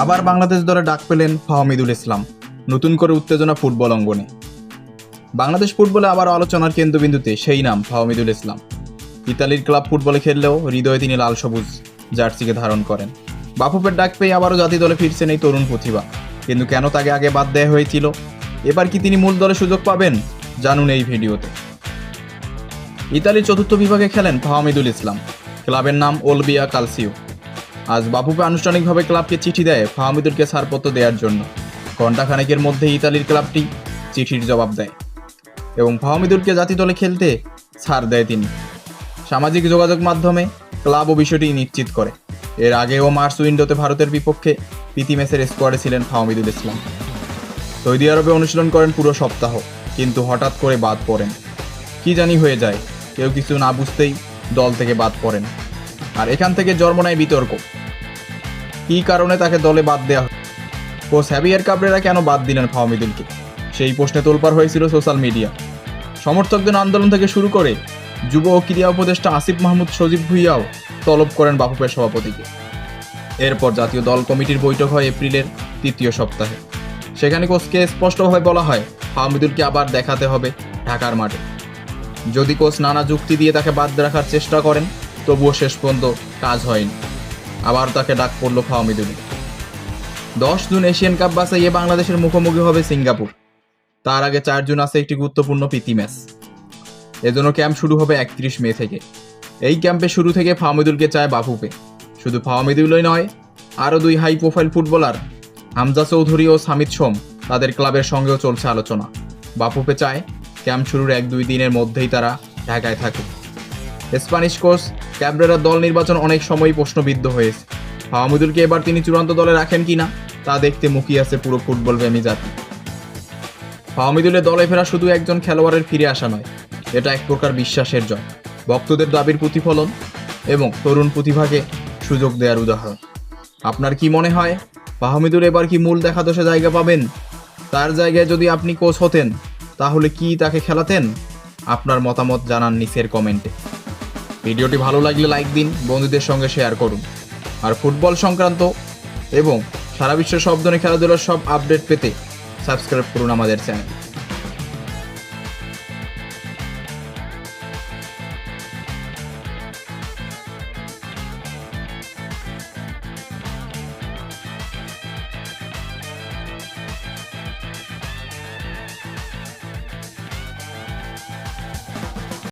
আবার বাংলাদেশ দলে ডাক পেলেন ফাহমিদুল ইসলাম। নতুন করে উত্তেজনা ফুটবল অঙ্গনে। বাংলাদেশ ফুটবলে আবার আলোচনার কেন্দ্রবিন্দুতে সেই নাম ফাহমিদুল ইসলাম। ইতালির ক্লাব ফুটবলে খেললেও হৃদয়ে তিনি লাল সবুজ জার্সিকে ধারণ করেন। বাফুফের ডাক পেয়ে আবারও জাতীয় দলে ফিরছেন এই তরুণ প্রতিভা। কিন্তু কেন তাকে আগে বাদ দেওয়া হয়েছিল? এবার কি তিনি মূল দলে সুযোগ পাবেন? জানুন এই ভিডিওতে। ইতালির চতুর্থ বিভাগে খেলেন ফাহমিদুল ইসলাম। ক্লাবের নাম ওলবিয়া কালসিও। আজ বাফুফে আনুষ্ঠানিকভাবে ক্লাবকে চিঠি দেয় ফাহমিদুলকে ছাড়পত্র দেওয়ার জন্য। ঘণ্টাখানেকের মধ্যে ইতালির ক্লাবটি চিঠির জবাব দেয় এবং ফাহমিদুলকে জাতীয় দলে খেলতে ছাড় দেয় তিনি। সামাজিক যোগাযোগ মাধ্যমে ক্লাবও বিষয়টি নিশ্চিত করে। এর আগেও মার্চ উইন্ডোতে ভারতের বিপক্ষে প্রীতি ম্যাচের স্কোয়াডে ছিলেন ফাহমিদুল ইসলাম। সৌদি আরবে অনুশীলন করেন পুরো সপ্তাহ, কিন্তু হঠাৎ করে বাদ পড়েন। কি জানি হয়ে যায়, কেউ কিছু না বুঝতেই দল থেকে বাদ পড়েন। আর এখান থেকে জন্ম নেয় বিতর্ক। কী কারণে তাকে দলে বাদ দেওয়া হয়? কোচ হ্যাভিয়ার কাবরেরা কেন বাদ দিলেন ফাহমিদুলকে? সেই প্রশ্নে তোলপাড় হয়েছিল সোশ্যাল মিডিয়া। সমর্থকদের আন্দোলন থেকে শুরু করে যুব ও ক্রীড়া উপদেষ্টা আসিফ মাহমুদ সজীব ভুঁইয়াও তলব করেন বাফুফের সভাপতিকে। এরপর জাতীয় দল কমিটির বৈঠক হয় এপ্রিলের তৃতীয় সপ্তাহে। সেখানে কোচকে স্পষ্টভাবে বলা হয় ফাহমিদুলকে আবার দেখাতে হবে ঢাকার মাঠে। যদি কোচ নানা যুক্তি দিয়ে তাকে বাদ রাখার চেষ্টা করেন, তবুও শেষ পর্যন্ত কাজ হয়নি। আবার তাকে ডাক পড়ল ফাহমিদুলের। 10 জুন এশিয়ান কাপ বাছাইয়ে বাংলাদেশের মুখোমুখি হবে সিঙ্গাপুর। তার আগে 4 জুন আছে একটি গুরুত্বপূর্ণ প্রীতি ম্যাচ। এজন্য ক্যাম্প শুরু হবে 31 মে থেকে। এই ক্যাম্পে শুরু থেকে ফাহমিদুলকে চায় বাফুফে। শুধু ফাহমিদুলই নয়, আরও 2 high profile footballer Hamza Chowdhury ও সামিত সোম, তাদের ক্লাবের সঙ্গেও চলছে আলোচনা। বাফুফে চায় ক্যাম্প শুরুর 1-2 দিনের মধ্যেই তারা ঢাকায় থাকুক। স্প্যানিশ কোচ ক্যাবরেরার দল নির্বাচন অনেক সময়ই প্রশ্নবিদ্ধ হয়েছে। ফাহমিদুলকে এবার তিনি চূড়ান্ত দলে রাখেন কিনা তা দেখতে মুখিয়ে আছে পুরো ফুটবল প্রেমী জাতি। ফাহমিদুলের দলে ফেরা শুধু একজন খেলোয়াড়ের ফিরে আসা নয়, এটা এক প্রকার বিশ্বাসের জয়, ভক্তদের দাবির প্রতিফলন এবং তরুণ প্রতিভাকে সুযোগ দেওয়ার উদাহরণ। আপনার কি মনে হয়, ফাহমিদুল এবার কি মূল দেখাদোষে জায়গা পাবেন? তার জায়গায় যদি আপনি কোচ হতেন, তাহলে কি তাকে খেলাতেন? আপনার মতামত জানান নিচের কমেন্টে। ভিডিওটি ভালো লাগলে লাইক দিন, বন্ধুদের সঙ্গে শেয়ার করুন। আর ফুটবল সংক্রান্ত এবং সারা বিশ্বের সব ধরনের খেলাধুলার সব আপডেট পেতে সাবস্ক্রাইব করুন আমাদের চ্যানেল।